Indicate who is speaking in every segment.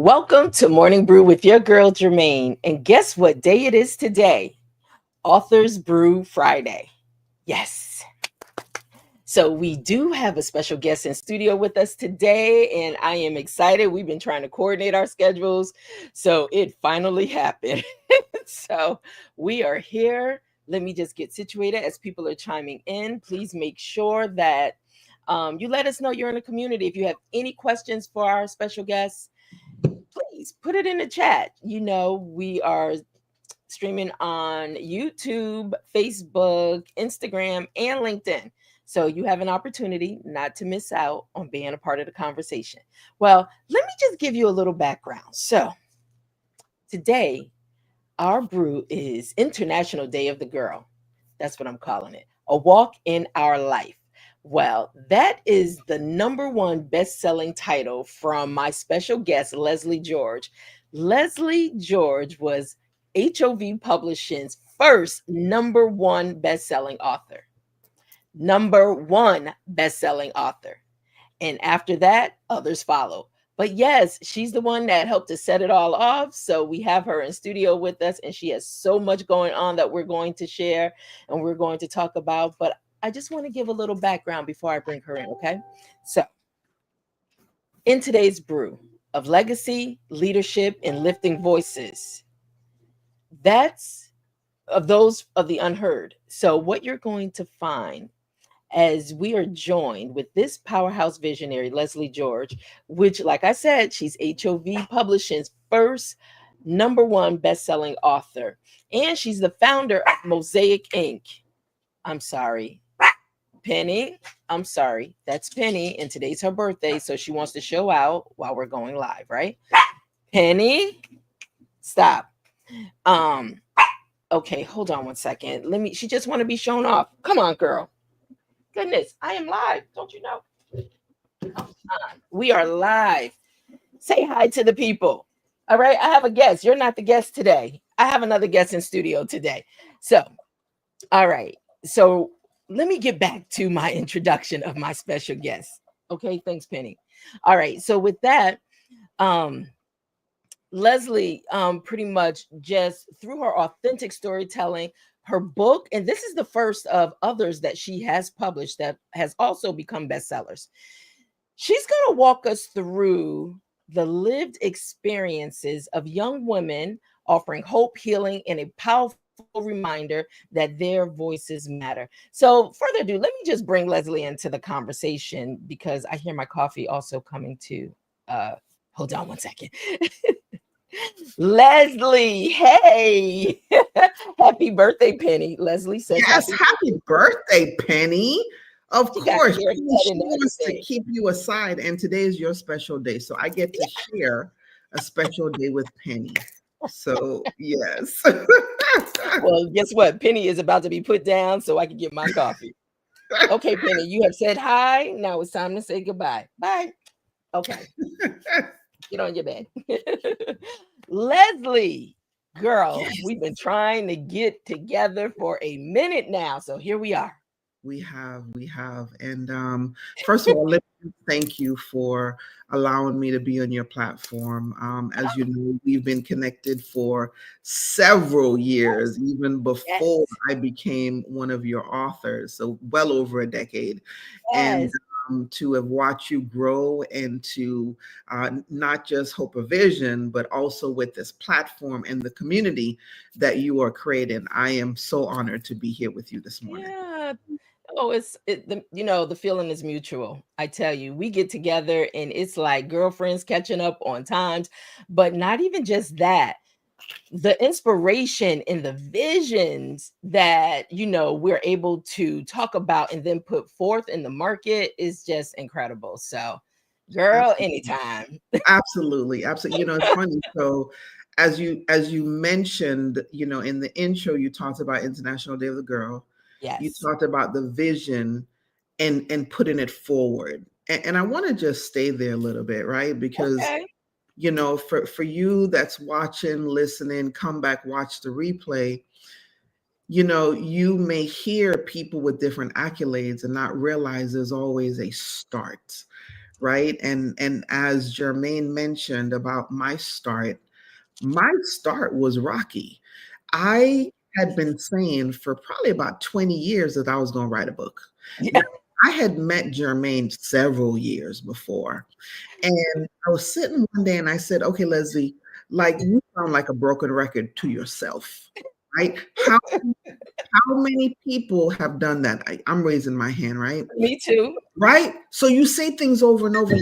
Speaker 1: Welcome to Morning Brew with your girl Germaine. And guess what day it is today? Authors Brew Friday. Yes. So we do have a special guest in studio with us today, and I am excited. We've been trying to coordinate our schedules, so it finally happened. So we are here. Let me just get situated as people are chiming in. Please make sure that you let us know you're in the community. If you have any questions for our special guests, please put it in the chat. We are streaming on YouTube, Facebook, Instagram, and LinkedIn. So you have an opportunity not to miss out on being a part of the conversation. Well, let me just give you a little background. So today, our brew is International Day of the Girl. That's what I'm calling it. A walk in our life. Well, that is the number one best-selling title from my special guest, Lesley George. Lesley George was HOV Publishing's first number one best-selling author. Number one best-selling author. And after that, others follow. But yes, she's the one that helped to set it all off. So we have her in studio with us, and she has so much going on that we're going to share and we're going to talk about. But I just want to give a little background before I bring her in, okay? So in today's brew of legacy, leadership, and lifting voices, that's of those of the unheard. So what you're going to find as we are joined with this powerhouse visionary, Lesley George, which, like I said, she's HOV Publishing's first number one best-selling author. And she's the founder of Mosiac Inc. I'm sorry, Penny. I'm sorry. That's Penny. And today's her birthday. So she wants to show out while we're going live, right? Penny, stop. Okay, hold on one second. She just want to be shown off. Come on, girl. Goodness, I am live. Don't you know? Come on. We are live. Say hi to the people. All right. I have a guest. You're not the guest today. I have another guest in studio today. So, all right. So let me get back to my introduction of my special guest. Okay. Thanks, Penny. All right. So with that, Lesley pretty much just through her authentic storytelling, her book, and this is the first of others that she has published that has also become bestsellers. She's going to walk us through the lived experiences of young women, offering hope, healing, and a powerful reminder that their voices matter. So further ado, let me just bring Lesley into the conversation because I hear my coffee also coming to, hold on one second. Lesley, hey, happy birthday, Penny. Lesley says,
Speaker 2: yes, happy birthday, Penny. Of course, she wants to keep you aside, and today is your special day, so I get to share a special day with Penny. So, yes.
Speaker 1: Well, guess what? Penny is about to be put down so I can get my coffee. Okay, Penny, you have said hi. Now it's time to say goodbye. Bye. Okay. Get on your bed. Lesley, girl, yes. We've been trying to get together for a minute now. So here we are.
Speaker 2: We have. And first of all, let me thank you for allowing me to be on your platform. As you know, we've been connected for several years, even before I became one of your authors. So well over a decade. Yes. And to have watched you grow and to not just hope a vision, but also with this platform and the community that you are creating. I am so honored to be here with you this morning.
Speaker 1: Yeah. Oh, the feeling is mutual. I tell you, we get together and it's like girlfriends catching up on times, but not even just that. The inspiration and the visions that, we're able to talk about and then put forth in the market is just incredible. So, girl, absolutely. Anytime.
Speaker 2: Absolutely. It's funny. So as you mentioned, in the intro, you talked about International Day of the Girl.
Speaker 1: Yes.
Speaker 2: You talked about the vision and putting it forward. And I want to just stay there a little bit, right? Because, for you that's watching, listening, come back, watch the replay, you may hear people with different accolades and not realize there's always a start, right? And as Germaine mentioned about my start was rocky. I had been saying for probably about 20 years that I was going to write a book. Now,
Speaker 1: Yeah.
Speaker 2: I had met Germaine several years before, and I was sitting one day and I said, okay, Lesley, like you sound like a broken record to yourself, right? How many people have done that? I'm raising my hand, right?
Speaker 1: Me too.
Speaker 2: Right? So you say things over and over,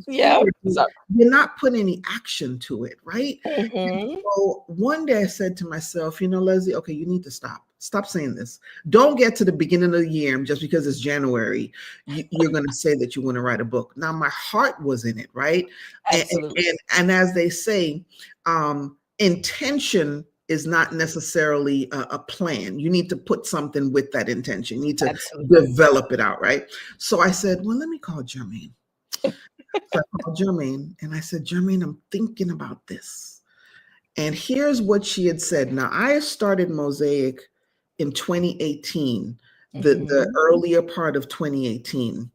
Speaker 1: Yeah.
Speaker 2: you're not putting any action to it, right?
Speaker 1: Mm-hmm.
Speaker 2: So one day I said to myself, Leslie, okay, you need to stop. Stop saying this. Don't get to the beginning of the year and just because it's January, you're going to say that you want to write a book. Now, my heart was in it, right?
Speaker 1: Absolutely.
Speaker 2: And as they say, intention is not necessarily a plan. You need to put something with that intention. You need to
Speaker 1: Absolutely.
Speaker 2: develop it out, right? So I said, well, let me call Germaine. So I called Germaine and I said, Germaine, I'm thinking about this. And here's what she had said. Now, I started Mosiac in 2018, the earlier part of 2018.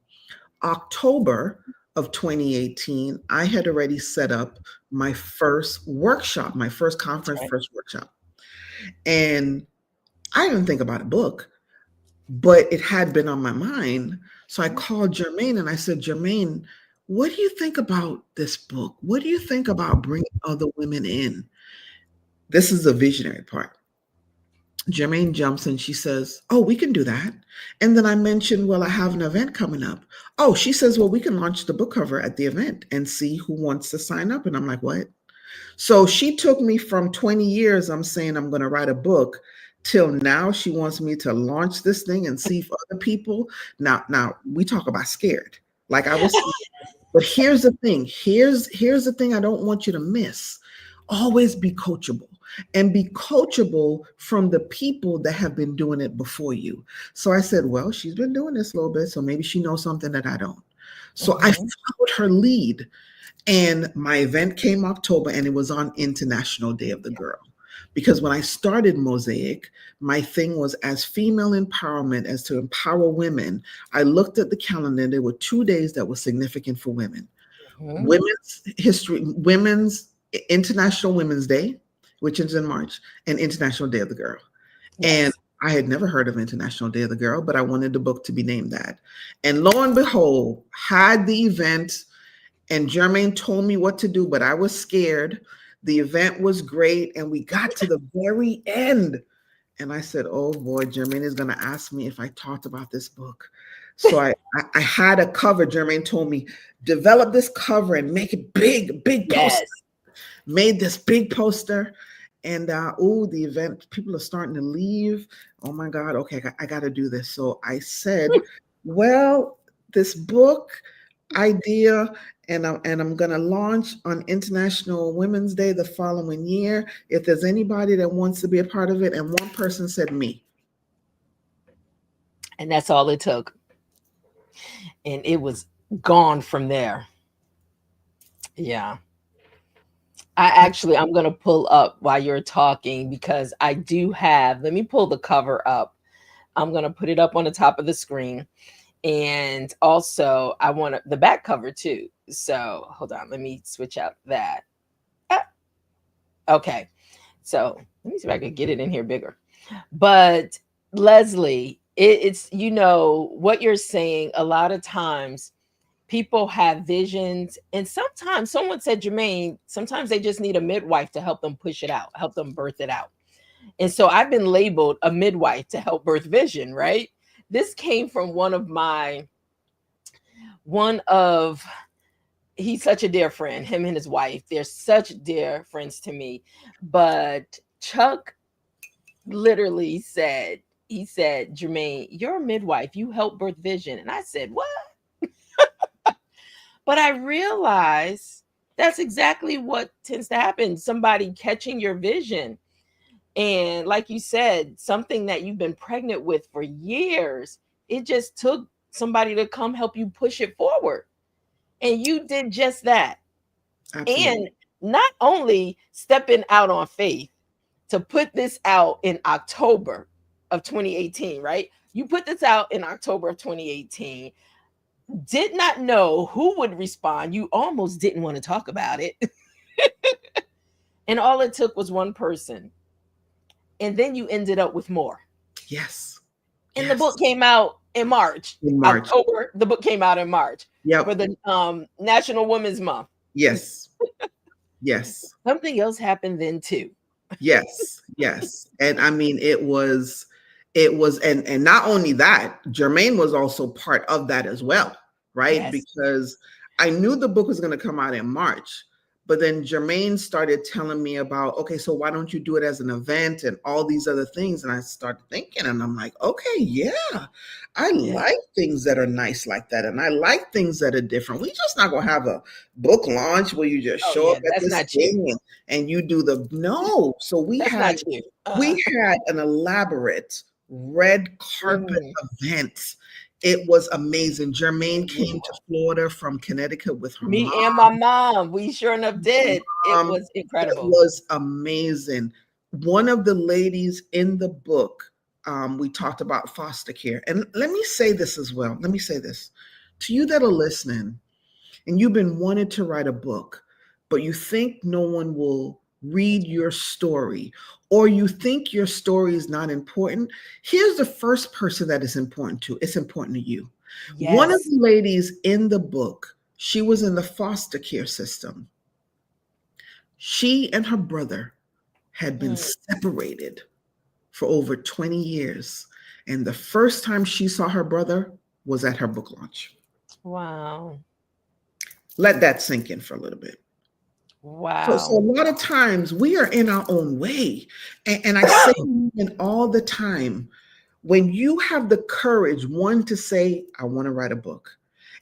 Speaker 2: October of 2018, I had already set up my first workshop, my first conference, first workshop. And I didn't think about a book, but it had been on my mind. So I called Germaine and I said, Germaine, what do you think about this book? What do you think about bringing other women in? This is the visionary part. Germaine jumps and she says, oh, we can do that. And then I mentioned, well, I have an event coming up. Oh, she says, well, we can launch the book cover at the event and see who wants to sign up. And I'm like, what? So she took me from 20 years, I'm saying I'm going to write a book, till now she wants me to launch this thing and see if other people. Now we talk about scared. Like I was, but here's the thing. Here's the thing I don't want you to miss. Always be coachable and be coachable from the people that have been doing it before you. So I said, well, she's been doing this a little bit, so maybe she knows something that I don't. So I followed her lead. And my event came October and it was on International Day of the Girl. Because when I started Mosiac, my thing was as female empowerment, as to empower women. I looked at the calendar and there were 2 days that were significant for women. Women's History, International Women's Day, which is in March, and International Day of the Girl. Yes. And I had never heard of International Day of the Girl, but I wanted the book to be named that. And lo and behold, had the event. And Germaine told me what to do, but I was scared. The event was great. And we got to the very end. And I said, oh boy, Germaine is going to ask me if I talked about this book. So I had a cover. Germaine told me, develop this cover and make it big poster. Made this big poster. And the event, people are starting to leave. Oh my God, okay, I got to do this. So I said, well, this book idea, and I'm going to launch on International Women's Day the following year. If there's anybody that wants to be a part of it, and one person said me.
Speaker 1: And that's all it took. And it was gone from there. Yeah. I'm going to pull up while you're talking because I do have, let me pull the cover up. I'm going to put it up on the top of the screen. And also I want the back cover too. So hold on, let me switch out that. Okay. So let me see if I can get it in here bigger. But Lesley, it's, what you're saying, a lot of times people have visions, and sometimes someone said, Germaine, sometimes they just need a midwife to help them push it out, help them birth it out. And so I've been labeled a midwife to help birth vision, right? This came from he's such a dear friend, him and his wife. They're such dear friends to me. But Chuck literally said, Germaine, you're a midwife. You help birth vision. And I said, what? But I realized that's exactly what tends to happen. Somebody catching your vision. And like you said, something that you've been pregnant with for years, it just took somebody to come help you push it forward. And you did just that. Absolutely. And not only stepping out on faith to put this out in October of 2018, right? You put this out in October of 2018. did not know who would respond. You almost didn't want to talk about it. And all it took was one person. And then you ended up with more.
Speaker 2: Yes.
Speaker 1: And the book came out in March.
Speaker 2: In March.
Speaker 1: October, the book came out in March.
Speaker 2: Yep.
Speaker 1: For the National Women's Month.
Speaker 2: Yes. Yes.
Speaker 1: Something else happened then too.
Speaker 2: Yes. Yes. And I mean, it was, and not only that, Germaine was also part of that as well, right?
Speaker 1: Yes.
Speaker 2: Because I knew the book was going to come out in March, but then Germaine started telling me about, okay, so why don't you do it as an event and all these other things? And I started thinking, and I'm like, okay, yeah, I like things that are nice like that. And I like things that are different. We just not going to have a book launch where you just show up at this thing and you do the, no. So we had an elaborate red carpet event. It was amazing. Germaine came to Florida from Connecticut with her
Speaker 1: mom.
Speaker 2: Me
Speaker 1: and my mom. We sure enough did. It was incredible.
Speaker 2: It was amazing. One of the ladies in the book, we talked about foster care. And let me say this as well. Let me say this. To you that are listening, and you've been wanting to write a book, but you think no one will read your story, or you think your story is not important, here's the first person that is important to. It's important to you. Yes. One of the ladies in the book, she was in the foster care system. She and her brother had been separated for over 20 years. And the first time she saw her brother was at her book launch.
Speaker 1: Wow.
Speaker 2: Let that sink in for a little bit.
Speaker 1: Wow.
Speaker 2: So a lot of times we are in our own way. And I say it all the time, when you have the courage, one, to say, I want to write a book.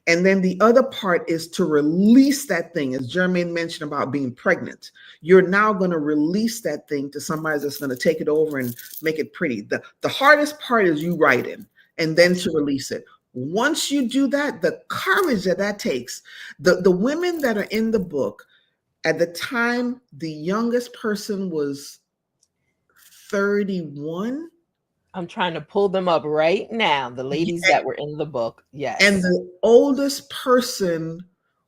Speaker 2: And then the other part is to release that thing, as Germaine mentioned about being pregnant. You're now going to release that thing to somebody that's going to take it over and make it pretty. The hardest part is you writing and then to release it. Once you do that, the courage that takes, the women that are in the book, at the time, the youngest person was 31.
Speaker 1: I'm trying to pull them up right now, the ladies that were in the book. Yes.
Speaker 2: And the oldest person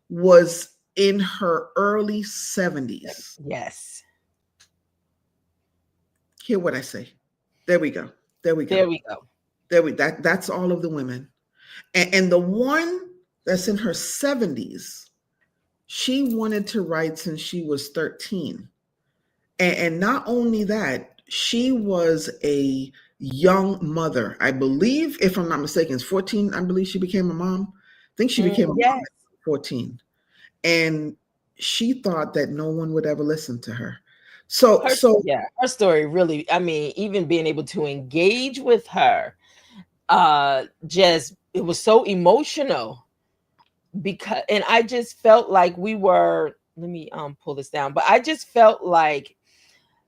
Speaker 2: was in her early 70s.
Speaker 1: Yes.
Speaker 2: Hear what I say. There we go. There we go.
Speaker 1: There we go.
Speaker 2: That's all of the women. And the one that's in her 70s, she wanted to write since she was 13. And not only that, she was a young mother. I believe, if I'm not mistaken, it's 14. I believe she became a mom. I think she became a mom at 14. And she thought that no one would ever listen to her. Her
Speaker 1: story really, I mean, even being able to engage with her, it was so emotional. Because, and I just felt like we were, let me pull this down, but I just felt like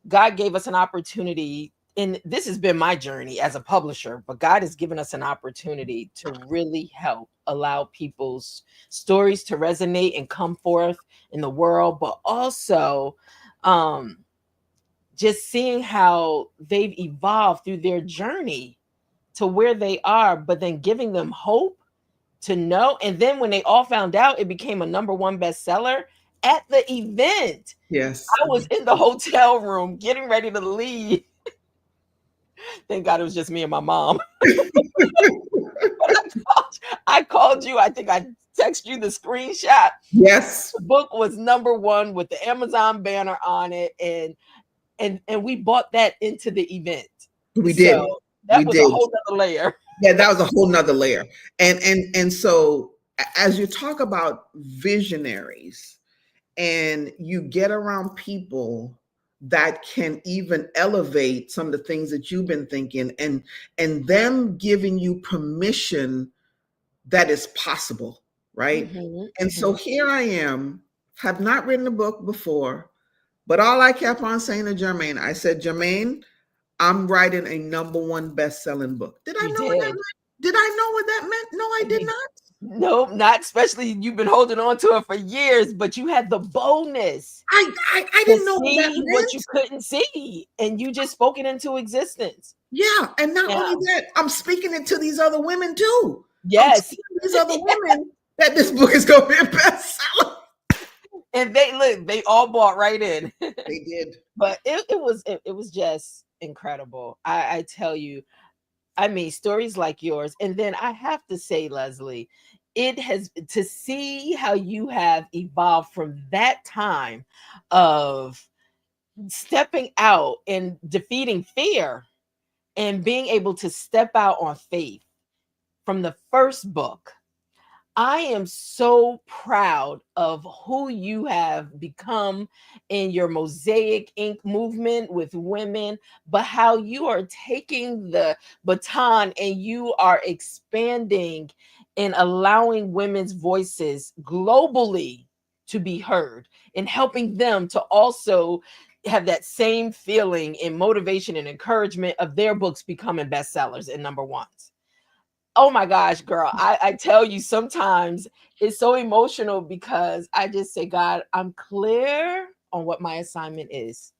Speaker 1: God gave us an opportunity, and this has been my journey as a publisher, but God has given us an opportunity to really help allow people's stories to resonate and come forth in the world, but also just seeing how they've evolved through their journey to where they are, but then giving them hope to know. And then when they all found out, it became a #1 bestseller at the event.
Speaker 2: Yes.
Speaker 1: I was in the hotel room getting ready to leave. Thank God it was just me and my mom. I called you. I think I texted you the screenshot.
Speaker 2: Yes.
Speaker 1: The book was #1 with the Amazon banner on it. And we bought that into the event.
Speaker 2: We did.
Speaker 1: That was a whole other layer.
Speaker 2: Yeah, that was a whole nother layer. And so as you talk about visionaries and you get around people that can even elevate some of the things that you've been thinking, and them giving you permission that is possible, right? And so here I am, have not written a book before, but all I kept on saying to Germaine, I said, Germaine, I'm writing a #1 best-selling book. Did I know what that meant? Did I know what that meant? No, I did not.
Speaker 1: No, not especially. You've been holding on to it for years, but you had the boldness.
Speaker 2: I didn't know what that meant.
Speaker 1: What you couldn't see, and you just spoke it into existence.
Speaker 2: Yeah, and not only that, I'm speaking it to these other women too.
Speaker 1: Yes,
Speaker 2: these other women that this book is going to be a bestseller.
Speaker 1: And they all bought right in.
Speaker 2: They did.
Speaker 1: But it was just incredible. I tell you, I mean, stories like yours. And then I have to say, Lesley, it has to see how you have evolved from that time of stepping out and defeating fear and being able to step out on faith from the first book. I am so proud of who you have become in your Mosaic Inc. movement with women, but how you are taking the baton and you are expanding and allowing women's voices globally to be heard and helping them to also have that same feeling and motivation and encouragement of their books becoming bestsellers and number ones. Oh my gosh, girl. I tell you, sometimes it's so emotional because I just say, God, I'm clear on what my assignment is.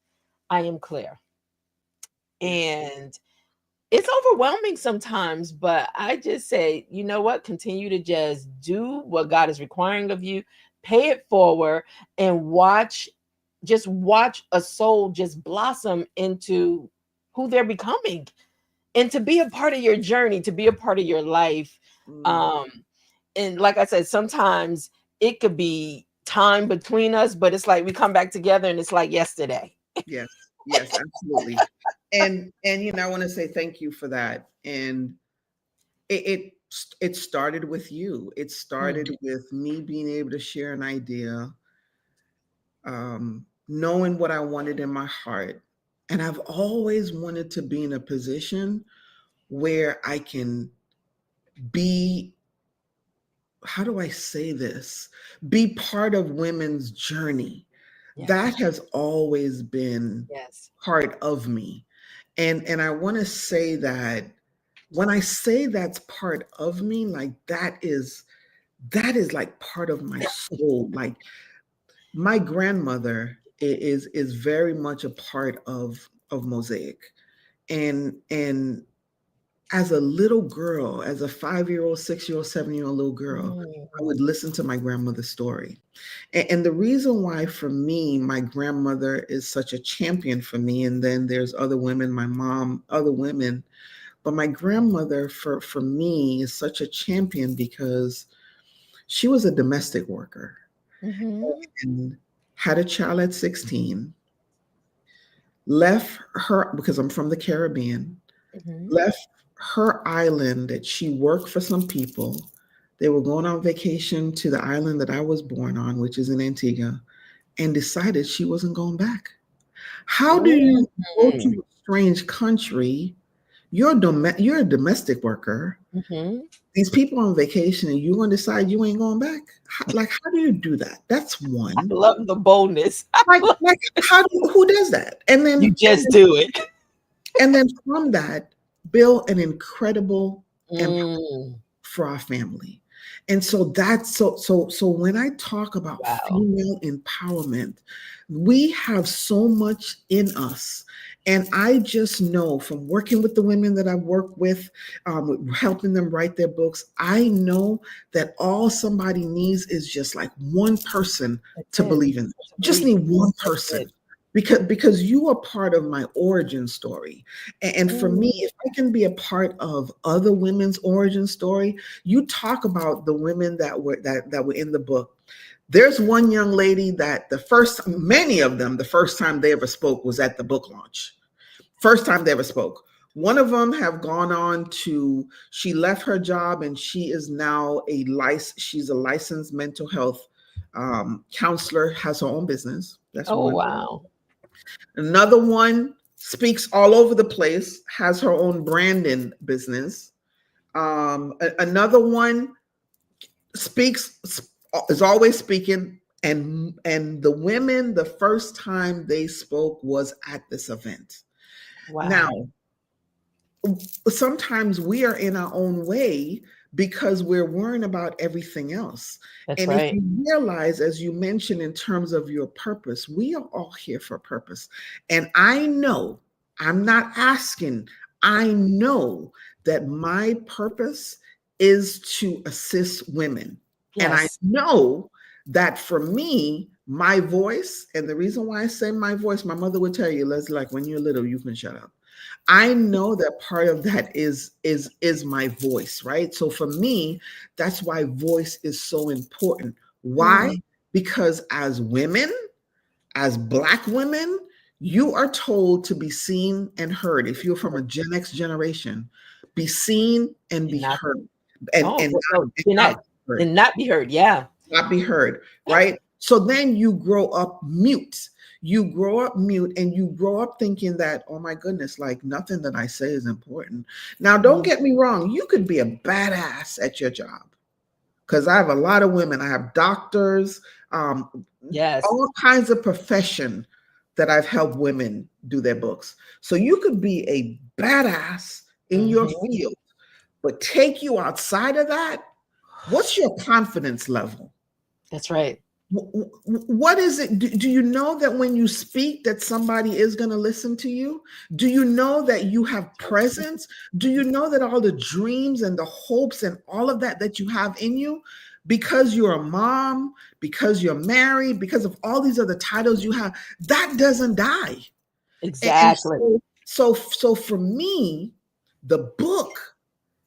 Speaker 1: I am clear. And it's overwhelming sometimes, but I just say, you know what? Continue to just do what God is requiring of you, pay it forward, and watch a soul just blossom into who they're becoming and to be a part of your journey, to be a part of your life. And like I said, sometimes it could be time between us, but it's like we come back together and it's like yesterday.
Speaker 2: Yes, yes, absolutely. And I want to say thank you for that. And it started with you. It started with me being able to share an idea, knowing what I wanted in my heart. And I've always wanted to be in a position where I can be, how do I say this? Be part of women's journey.
Speaker 1: Yes.
Speaker 2: That has always been
Speaker 1: Yes.
Speaker 2: part of me. And I want to say that when I say that's part of me, like that is like part of my soul. Like my grandmother is very much a part of Mosaic. And as a little girl, as a 5-year-old, 6-year-old, 7-year-old little girl, I would listen to my grandmother's story. And the reason why, for me, my grandmother is such a champion for me, and then there's other women, my mom, other women, but my grandmother, for me, is such a champion because she was a domestic worker and had a child at 16, left her, because I'm from the Caribbean, left her island that she worked for some people. They were going on vacation to the island that I was born on, which is in Antigua, and decided she wasn't going back. How do you go to a strange country? You're a domestic worker. These people on vacation, and you're going to decide you ain't going back? How do you do that? That's one.
Speaker 1: I love the boldness.
Speaker 2: Who does that? And then
Speaker 1: you just do it.
Speaker 2: And then from that, build an incredible empire for our family. And so that's so when I talk about female empowerment, we have so much in us. And I just know from working with the women that I work with, helping them write their books, I know that all somebody needs is just like one person to believe in. Just need one person. Because you are part of my origin story. And for me, if I can be a part of other women's origin story, you talk about the women that were in the book. There's one young lady that many of them, the first time they ever spoke was at the book launch. First time they ever spoke. One of them have gone on to, she left her job and she is now she's a licensed mental health counselor, has her own business. That's one.
Speaker 1: Wow.
Speaker 2: Another one speaks all over the place, has her own branding business. Another one is always speaking, and the women, the first time they spoke was at this event. Wow. Now, sometimes we are in our own way because we're worrying about everything else.
Speaker 1: That's right.
Speaker 2: If you realize, as you mentioned, in terms of your purpose, we are all here for a purpose. And I know, I'm not asking, I know that my purpose is to assist women. And I
Speaker 1: Yes.
Speaker 2: know that for me, my voice, and the reason why I say my voice, my mother would tell you, Leslie, like when you're little, you can shut up. I know that part of that is my voice, right? So for me, that's why voice is so important. Why?
Speaker 1: Mm,
Speaker 2: Because as women, as Black women, you are told to be seen and heard. If you're from a Gen X generation, be seen and
Speaker 1: and
Speaker 2: be
Speaker 1: not
Speaker 2: heard, and
Speaker 1: oh
Speaker 2: and
Speaker 1: well,
Speaker 2: not,
Speaker 1: no,
Speaker 2: and
Speaker 1: Gen
Speaker 2: not
Speaker 1: X
Speaker 2: be heard,
Speaker 1: and not be heard. Yeah.
Speaker 2: not be heard,
Speaker 1: Yep.
Speaker 2: right? So then you grow up mute. You grow up mute, and you grow up thinking that, oh my goodness, like nothing that I say is important. Now, don't
Speaker 1: Mhm.
Speaker 2: get me wrong, you could be a badass at your job, because I have a lot of women. I have doctors,
Speaker 1: Yes.
Speaker 2: all kinds of profession that I've helped women do their books. So you could be a badass in your
Speaker 1: Mhm.
Speaker 2: field, but take you outside of that. What's your confidence level?
Speaker 1: That's right.
Speaker 2: What is it? Do you know that when you speak that somebody is going to listen to you? Do you know that you have presence? Do you know that all the dreams and the hopes and all of that that you have in you, because you're a mom, because you're married, because of all these other titles you have, that doesn't die. And
Speaker 1: Exactly.
Speaker 2: so for me, the book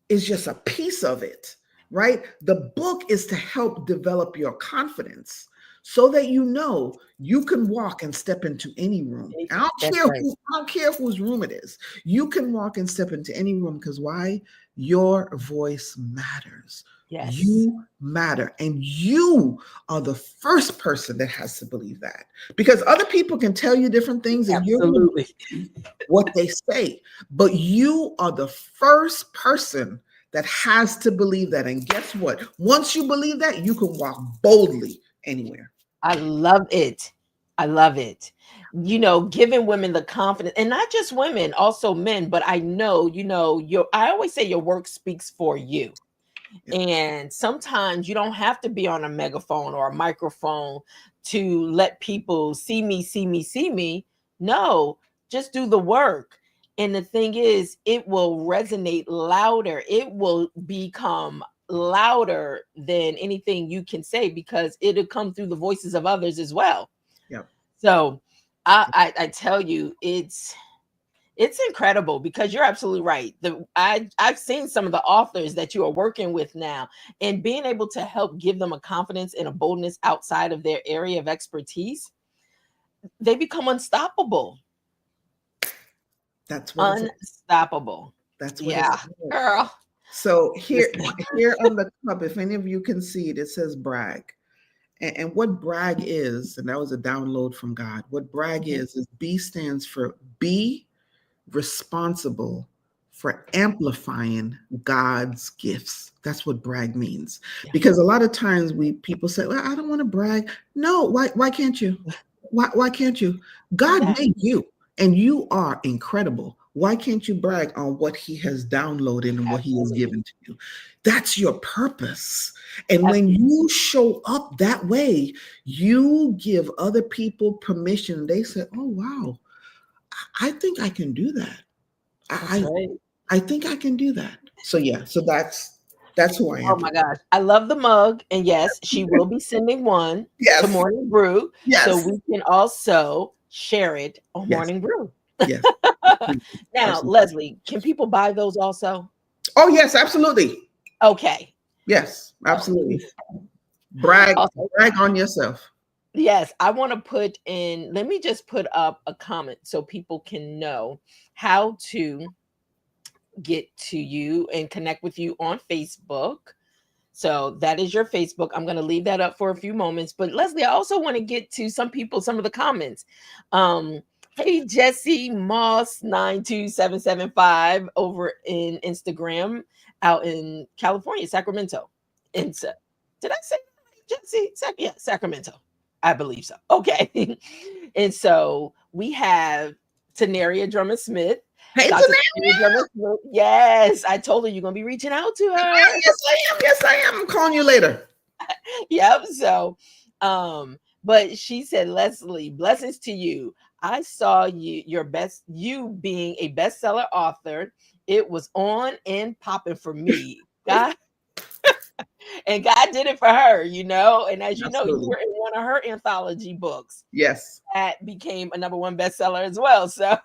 Speaker 2: is just a piece of it, right? The book is to help develop your confidence so that you know you can walk and step into any room.
Speaker 1: That's right.
Speaker 2: I don't care whose room it is. You can walk and step into any room, because why? Your voice matters.
Speaker 1: Yes.
Speaker 2: You matter, and you are the first person that has to believe that, because other people can tell you different things and you're going to
Speaker 1: Absolutely.
Speaker 2: believe what they say, but you are the first person that has to believe that. And guess what? Once you believe that, you can walk boldly anywhere.
Speaker 1: I love it. I love it. Giving women the confidence, and not just women, also men. But I know, I always say your work speaks for you.
Speaker 2: Yeah.
Speaker 1: And sometimes you don't have to be on a megaphone or a microphone to let people see me, see me, see me. No, just do the work. And the thing is, it will resonate louder. It will become louder than anything you can say, because it'll come through the voices of others as well.
Speaker 2: Yeah.
Speaker 1: So I tell you, it's incredible, because you're absolutely right. I've seen some of the authors that you are working with now, and being able to help give them a confidence and a boldness outside of their area of expertise, they become unstoppable.
Speaker 2: That's what it's about.
Speaker 1: Unstoppable.
Speaker 2: That's what it's
Speaker 1: Yeah,
Speaker 2: about.
Speaker 1: girl.
Speaker 2: So
Speaker 1: Listen.
Speaker 2: here on the cup, if any of you can see it, it says brag. And what brag is, and that was a download from God. What brag is B stands for be responsible for amplifying God's gifts. That's what brag means.
Speaker 1: Yeah,
Speaker 2: Because a lot of times people say, well, I don't want to brag. No, why can't you? Why can't you? God
Speaker 1: exactly.
Speaker 2: made you, and you are incredible. Why can't you brag on what he has downloaded and what he has
Speaker 1: Absolutely.
Speaker 2: given to you? That's your purpose. And when
Speaker 1: Absolutely.
Speaker 2: you show up that way, you give other people permission. They say, oh, wow, I think I can do that.
Speaker 1: That's
Speaker 2: I
Speaker 1: right.
Speaker 2: I think I can do that. So yeah, so that's who I
Speaker 1: Oh
Speaker 2: am.
Speaker 1: my gosh. I love the mug. And yes, she will be sending one to
Speaker 2: Yes,
Speaker 1: Morning Brew, so
Speaker 2: yes,
Speaker 1: we can also share it on
Speaker 2: yes,
Speaker 1: Morning Brew.
Speaker 2: yes.
Speaker 1: Now,
Speaker 2: Absolutely.
Speaker 1: Leslie, can people buy those also?
Speaker 2: Oh yes, absolutely.
Speaker 1: Okay.
Speaker 2: Yes,
Speaker 1: Oh,
Speaker 2: absolutely. Brag,
Speaker 1: also,
Speaker 2: brag on yourself.
Speaker 1: yes, I want to put in, let me just put up a comment so people can know how to get to you and connect with you on Facebook. So that is your Facebook. I'm going to leave that up for a few moments. But Leslie, I also want to get to some of the comments. Um, hey, Jesse Moss 92775 over in Instagram out in California, Sacramento. And so, did I say Jesse? Yeah, Sacramento. I believe so. Okay. And so we have Tenaria Drummond Smith.
Speaker 2: Hey,
Speaker 1: Dr.
Speaker 2: Tanae.
Speaker 1: Tenaria Drummond Smith. Yes, I told her you're going to be reaching out to her.
Speaker 2: Yes, I am. Yes, I am. I'm calling you later.
Speaker 1: Yep. So, but she said, Leslie, blessings to you. I saw you being a bestseller author. It was on and popping for me. God. And God did it for her, you know. And as you know, you
Speaker 2: Absolutely.
Speaker 1: were in one of her anthology books
Speaker 2: Yes.
Speaker 1: that became a #1 bestseller as well. So,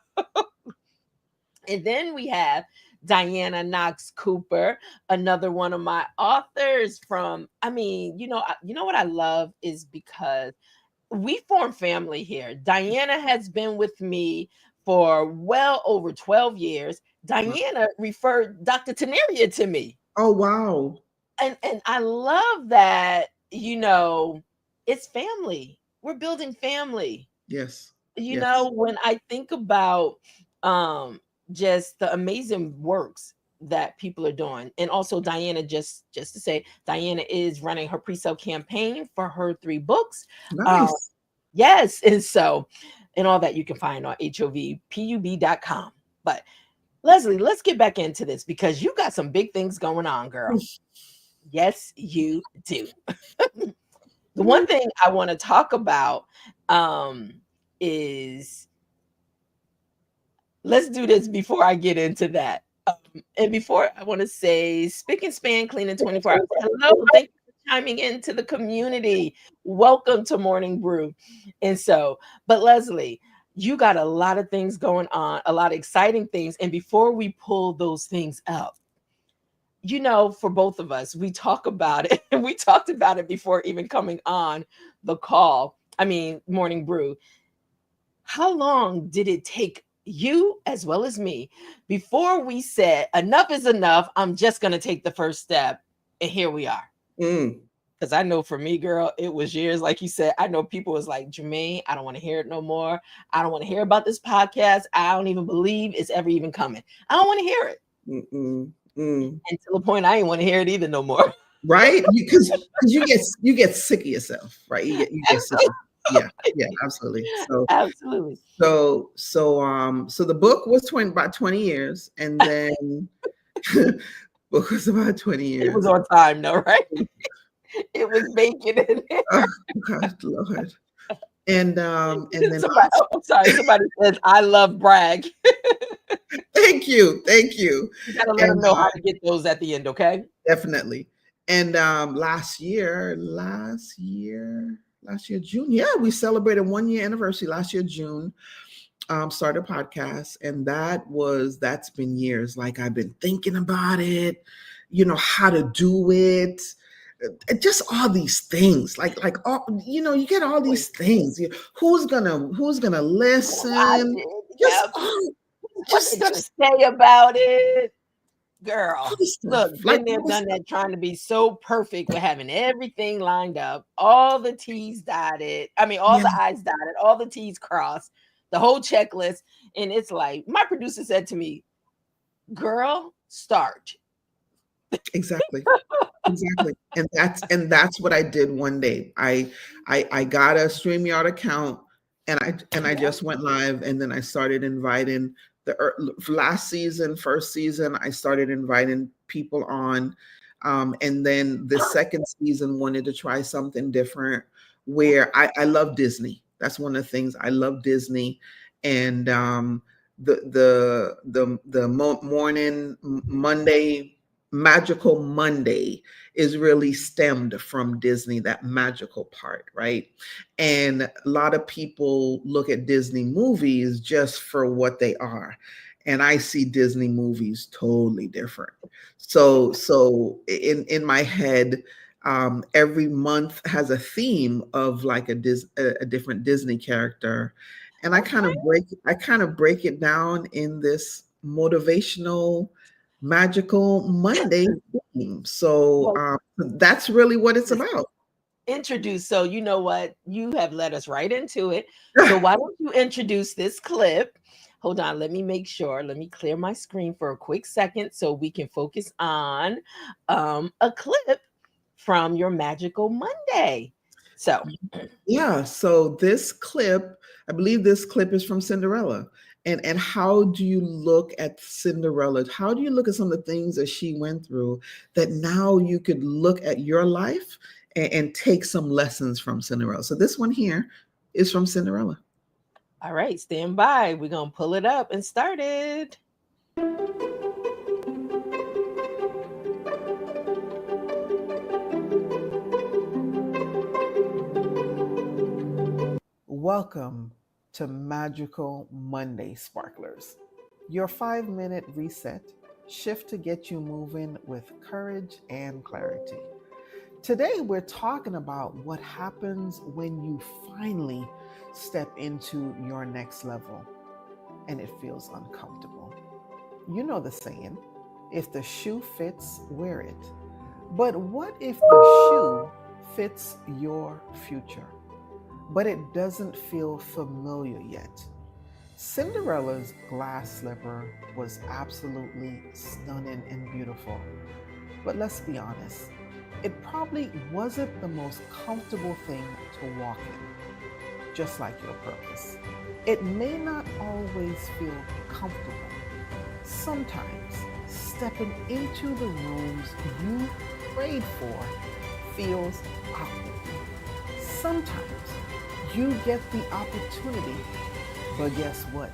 Speaker 1: and then we have Diana Knox Cooper, another one of my authors from, I mean, you know what I love is because we form family here. Diana has been with me for well over 12 years. Diana referred Dr. Teneria to me.
Speaker 2: Oh, wow.
Speaker 1: And I love that, it's family. We're building family.
Speaker 2: Yes.
Speaker 1: You
Speaker 2: Yes.
Speaker 1: know, when I think about um just the amazing works that people are doing. And also Diana, just to say, Diana is running her pre-sale campaign for her 3 books. Um,
Speaker 2: Nice.
Speaker 1: yes, and all that you can find on HOVPUB.com. But Lesley, let's get back into this because you got some big things going on, girl. Yes, you do. The one thing I want to talk about is, let's do this before I get into that. And before, I want to say spick and span clean in 24 hours. Hello, thank you for chiming into the community. Welcome to Morning Brew. And so, but Lesley, you got a lot of things going on, a lot of exciting things. And before we pull those things up, for both of us, we talk about it. And we talked about it before even coming on the call. I mean, Morning Brew. How long did it take you as well as me before we said enough is enough? I'm just going to take the first step. And here we are.
Speaker 2: Mm.
Speaker 1: Because I know for me, girl, it was years. Like you said, I know people was like, Germaine, I don't want to hear it no more. I don't want to hear about this podcast. I don't even believe it's ever even coming. I don't want to hear it. Until the point I ain't want to hear it either no more.
Speaker 2: Right? Because you get sick of yourself, right? You get sick. Yeah, yeah, absolutely.
Speaker 1: Absolutely.
Speaker 2: So the book was about 20 years, and then book was about 20 years.
Speaker 1: It was on time, though, right? It was bacon in there.
Speaker 2: Oh, God, Lord. And then
Speaker 1: somebody says, I love brag.
Speaker 2: Thank you.
Speaker 1: You gotta let them know how to get those at the end, okay?
Speaker 2: Definitely. And last year, June. Yeah, we celebrated 1-year anniversary last year, June. Started a podcast, and that's been years. Like, I've been thinking about it, how to do it. Just all these things, like all, you get all these things. Who's gonna listen? Just all,
Speaker 1: what's they gonna say about it? Girl, look,
Speaker 2: like,
Speaker 1: been there, done that, trying to be so perfect with having everything lined up, all the T's dotted. I mean, all the I's dotted, all the T's crossed, the whole checklist. And it's like, my producer said to me, girl, start.
Speaker 2: Exactly. And that's what I did one day. I got a StreamYard account, and I just went live, and then I started inviting first season, I started inviting people on. And then the second season wanted to try something different, where I love Disney. That's one of the things. I love Disney. And morning Monday, Magical Monday, is really stemmed from Disney, that magical part, right? And a lot of people look at Disney movies just for what they are. And I see Disney movies totally different. So in my head, every month has a theme of like a different Disney character. And I kind of break it down in this motivational Magical Monday theme. So that's really what it's about.
Speaker 1: Introduce. So you know what? You have led us right into it. So why don't you introduce this clip? Hold on. Let me make sure. Let me clear my screen for a quick second so we can focus on a clip from your Magical Monday. So
Speaker 2: yeah. So this clip, I believe this clip is from Cinderella. And how do you look at Cinderella? How do you look at some of the things that she went through, that now you could look at your life and take some lessons from Cinderella? So this one here is from Cinderella.
Speaker 1: All right, stand by. We're going to pull it up and start it.
Speaker 2: Welcome to Magical Monday Sparklers, your 5-minute reset shift to get you moving with courage and clarity. Today, we're talking about what happens when you finally step into your next level and it feels uncomfortable. You know the saying, if the shoe fits, wear it. But what if the shoe fits your future, but it doesn't feel familiar yet? Cinderella's glass slipper was absolutely stunning and beautiful. But let's be honest, it probably wasn't the most comfortable thing to walk in, just like your purpose. It may not always feel comfortable. Sometimes stepping into the rooms you prayed for feels awkward. Sometimes you get the opportunity, but guess what?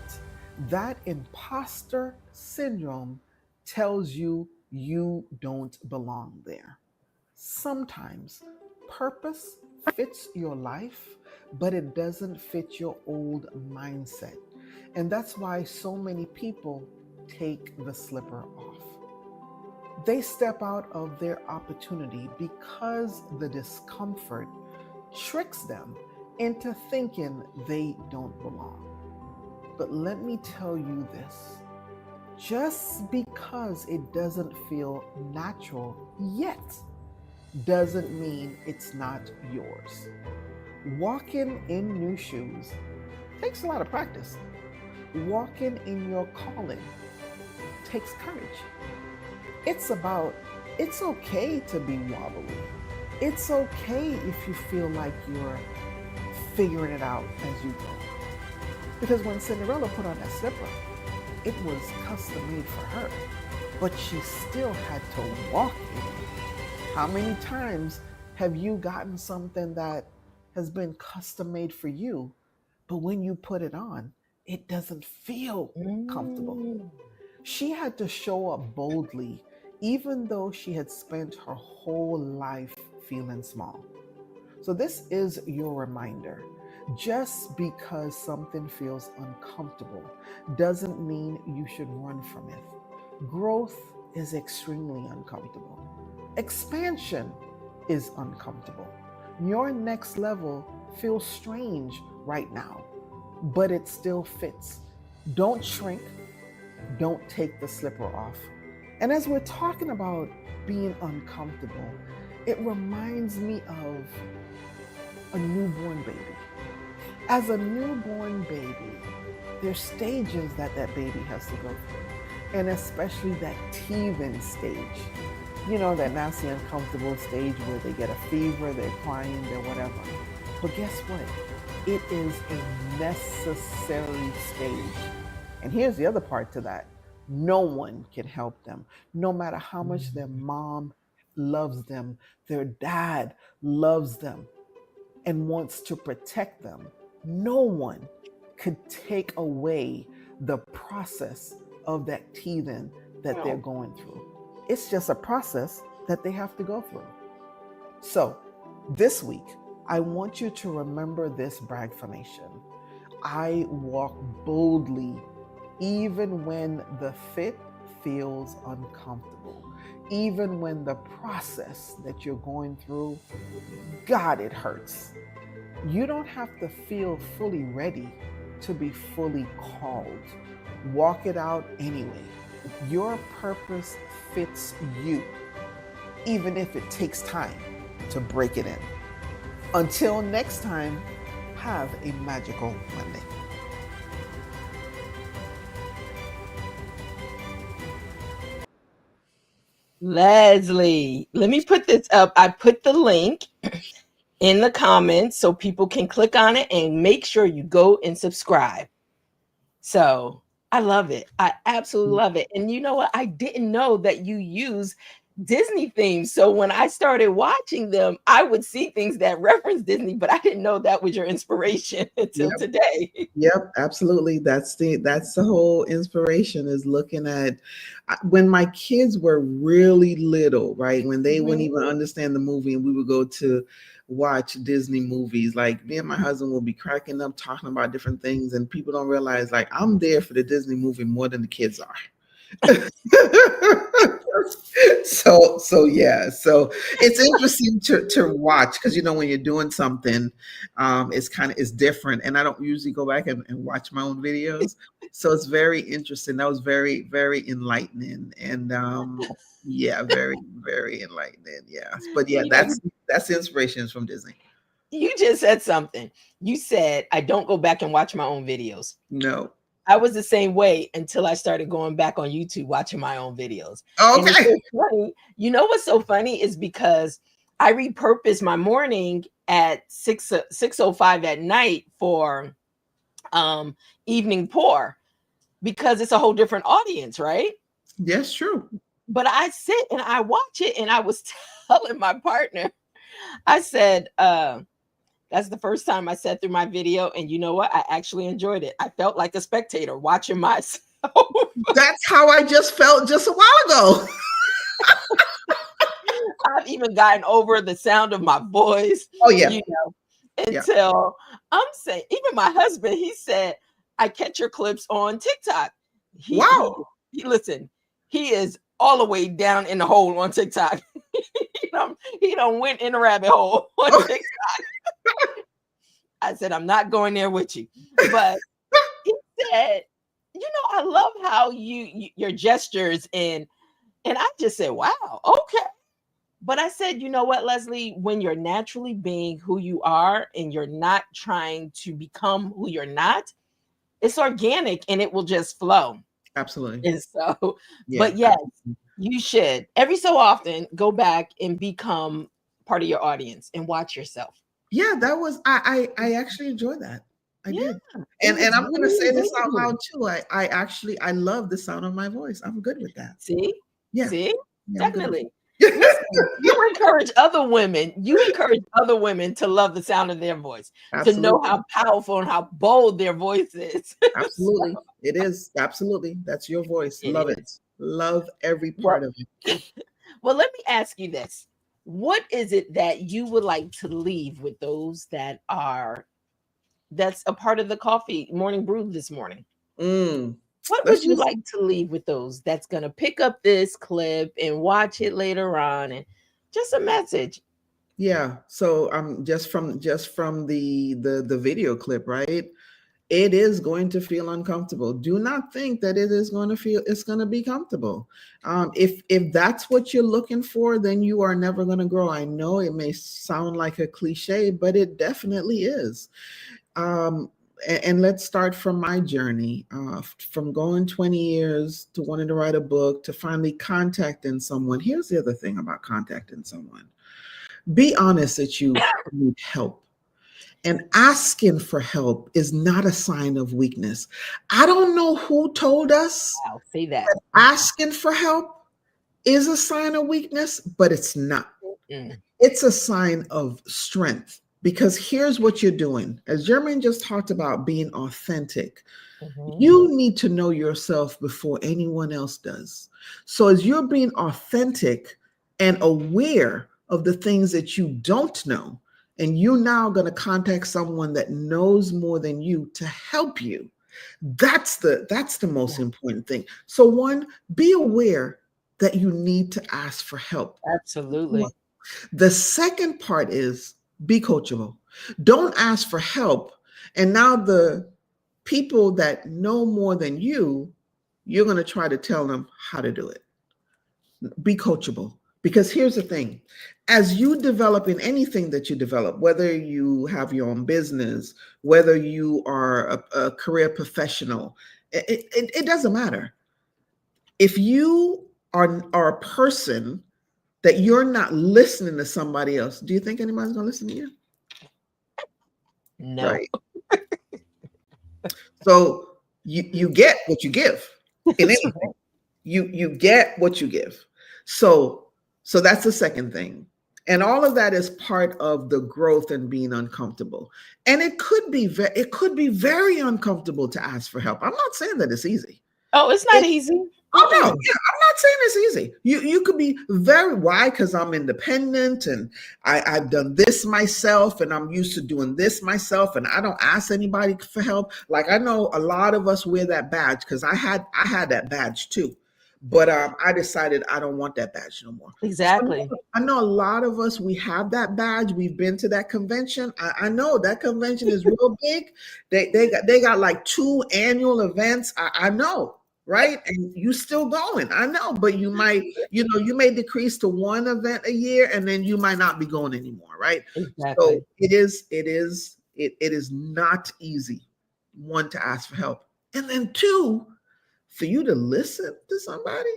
Speaker 2: That imposter syndrome tells you you don't belong there. Sometimes purpose fits your life, but it doesn't fit your old mindset. And that's why so many people take the slipper off. They step out of their opportunity because the discomfort tricks them into thinking they don't belong. But let me tell you this, just because it doesn't feel natural yet doesn't mean it's not yours. Walking in new shoes takes a lot of practice. Walking in your calling takes courage. It's okay to be wobbly. It's okay if you feel like you're figuring it out as you go. Because when Cinderella put on that slipper, it was custom made for her, but she still had to walk in it. How many times have you gotten something that has been custom made for you, but when you put it on, it doesn't feel comfortable?
Speaker 1: Mm.
Speaker 2: She had to show up boldly, even though she had spent her whole life feeling small. So, this is your reminder. Just because something feels uncomfortable doesn't mean you should run from it. Growth is extremely uncomfortable. Expansion is uncomfortable. Your next level feels strange right now, but it still fits. Don't shrink, don't take the slipper off. And as we're talking about being uncomfortable, it reminds me of a newborn baby. As a newborn baby, there's stages that baby has to go through, and especially that teething stage. You know, that nasty, uncomfortable stage where they get a fever, they're crying, they're whatever. But guess what? It is a necessary stage. And here's the other part to that. No one can help them. No matter how much their mom loves them, their dad loves them and wants to protect them, no one could take away the process of that teething that they're going through. It's just a process that they have to go through. So, this week, I want you to remember this bragfamation. I walk boldly even when the fit feels uncomfortable, even when the process that you're going through, God, it hurts. You don't have to feel fully ready to be fully called. Walk it out anyway. Your purpose fits you, even if it takes time to break it in. Until next time, have a magical Monday.
Speaker 1: Lesley, let me put this up. I put the link in the comments so people can click on it and make sure you go and subscribe. So I love it. I absolutely love it. And you know what? I didn't know that you use Disney themes. So when I started watching them, I would see things that reference Disney, but I didn't know that was your inspiration until
Speaker 2: Yep.
Speaker 1: today.
Speaker 2: Yep, absolutely. That's the whole inspiration, is looking at when my kids were really little, right? When they wouldn't
Speaker 1: Mhm.
Speaker 2: even understand the movie, and we would go to watch Disney movies. Like, me and my husband will be cracking up talking about different things, and people don't realize, like, I'm there for the Disney movie more than the kids are. So yeah, so it's interesting to watch, because when you're doing something, it's different, and I don't usually go back and watch my own videos, so it's very interesting. That was very, very enlightening, and yeah, very, very enlightening. Yeah, but yeah,
Speaker 1: You know,
Speaker 2: that's the inspirations from Disney.
Speaker 1: you just said something. You said, I don't go back and watch my own videos.
Speaker 2: No.
Speaker 1: I was the same way until I started going back on YouTube watching my own videos. And it's
Speaker 2: Okay.
Speaker 1: so funny. You know what's so funny is because I repurposed my morning at 6:05 at night for evening pour, because it's a whole different audience, right?
Speaker 2: Yes, true.
Speaker 1: But I sit and I watch it, and I was telling my partner, I said, that's the first time I sat through my video, and you know what? I actually enjoyed it. I felt like a spectator watching myself.
Speaker 2: That's how I just felt just a while ago.
Speaker 1: I've even gotten over the sound of my voice,
Speaker 2: Oh yeah. Yeah.
Speaker 1: until I'm saying, even my husband, he said, I catch your clips on TikTok.
Speaker 2: Wow.
Speaker 1: Listen, he is all the way down in the hole on TikTok. he don't went in the rabbit hole on TikTok. I said, I'm not going there with you. But he said, I love how your gestures, and I just said, wow, okay. But I said, you know what, Lesley, when you're naturally being who you are and you're not trying to become who you're not, it's organic and it will just flow.
Speaker 2: Absolutely.
Speaker 1: And so,
Speaker 2: Yeah.
Speaker 1: but yes, you should every so often go back and become part of your audience and watch yourself.
Speaker 2: Yeah, that was I actually enjoyed that. I
Speaker 1: Yeah.
Speaker 2: did. And I'm
Speaker 1: Really
Speaker 2: gonna say this out
Speaker 1: amazing.
Speaker 2: loud too. I love the sound of my voice. I'm good with that.
Speaker 1: See?
Speaker 2: Yeah.
Speaker 1: See?
Speaker 2: Yeah, I'm good with
Speaker 1: Definitely.
Speaker 2: it.
Speaker 1: Listen, you encourage other women. You encourage other women to love the sound of their voice, to know
Speaker 2: Absolutely.
Speaker 1: how powerful and how bold their voice is.
Speaker 2: Absolutely. It is. Absolutely. That's your voice.
Speaker 1: It
Speaker 2: Love
Speaker 1: is.
Speaker 2: it. Love every
Speaker 1: Well,
Speaker 2: part of it.
Speaker 1: well, let me ask you this. What is it that you would like to leave with those that's a part of the coffee morning brew this morning? What
Speaker 2: Let's
Speaker 1: would you
Speaker 2: just
Speaker 1: like to leave with those that's going to pick up this clip and watch it later on, and just a message?
Speaker 2: Yeah. So just from the video clip, right? It is going to feel uncomfortable. Do not think that it's going to be comfortable. If that's what you're looking for, then you are never going to grow. I know it may sound like a cliche, but it definitely is. And let's start from my journey, from going 20 years to wanting to write a book to finally contacting someone. Here's the other thing about contacting someone: be honest that you need help. And asking for help is not a sign of weakness. I don't know who told us
Speaker 1: I'll say that.
Speaker 2: asking for help is a sign of weakness, but it's not.
Speaker 1: Mm.
Speaker 2: It's a sign of strength, because here's what you're doing. As Germaine just talked about, being authentic.
Speaker 1: Mhm.
Speaker 2: You need to know yourself before anyone else does. So as you're being authentic and aware of the things that you don't know, and you're now going to contact someone that knows more than you to help you, that's the most important thing. So one, be aware that you need to ask for help.
Speaker 1: Absolutely.
Speaker 2: The second part is be coachable. Don't ask for help, and now the people that know more than you're going to try to tell them how to do it. Be coachable. Because here's the thing: as you develop in anything that you develop, whether you have your own business, whether you are a career professional, it doesn't matter. If you are a person that you're not listening to somebody else, do you think anybody's going to listen to you?
Speaker 1: No.
Speaker 2: Right. So you get what you give in anything. You get what you give. So So that's the second thing. And all of that is part of the growth and being uncomfortable. And it could be very uncomfortable to ask for help. I'm not saying that it's easy.
Speaker 1: Oh, it's not easy.
Speaker 2: Oh no, yeah, I'm not saying it's easy. You could be very, why? Because I'm independent and I've done this myself and I'm used to doing this myself and I don't ask anybody for help. Like I know a lot of us wear that badge because I had that badge too. But I decided I don't want that badge no more.
Speaker 1: Exactly.
Speaker 2: So I know a lot of us, we have that badge. We've been to that convention. I know that convention is real big. They got like 2 annual events. I know, right? And you still going. I know, but you might, you may decrease to 1 event a year and then you might not be going anymore, right?
Speaker 1: Exactly.
Speaker 2: So it is not easy, 1, to ask for help. And then 2, for you to listen to somebody,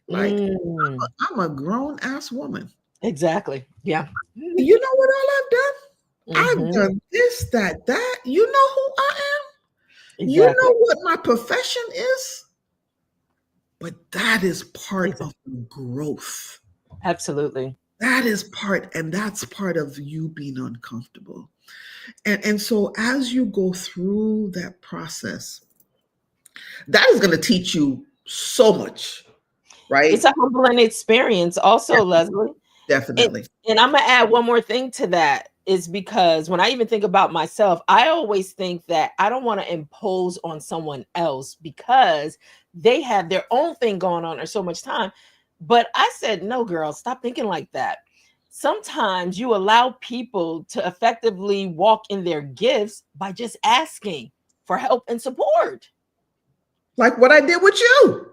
Speaker 2: like I'm a grown ass woman.
Speaker 1: Exactly. Yeah.
Speaker 2: You know what all I've done? I've done this, that. You know who I am?
Speaker 1: Exactly.
Speaker 2: You know what my profession is? But that is part of the growth.
Speaker 1: Absolutely.
Speaker 2: That is part, and that's part of you being uncomfortable. And so as you go through that process, that is going to teach you so much, right?
Speaker 1: It's a humbling experience also, Lesley.
Speaker 2: Definitely.
Speaker 1: And I'm going to add one more thing to that, is because when I even think about myself, I always think that I don't want to impose on someone else because they have their own thing going on or so much time. But I said, no, girl, stop thinking like that. Sometimes you allow people to effectively walk in their gifts by just asking for help and support.
Speaker 2: Like what I did with you.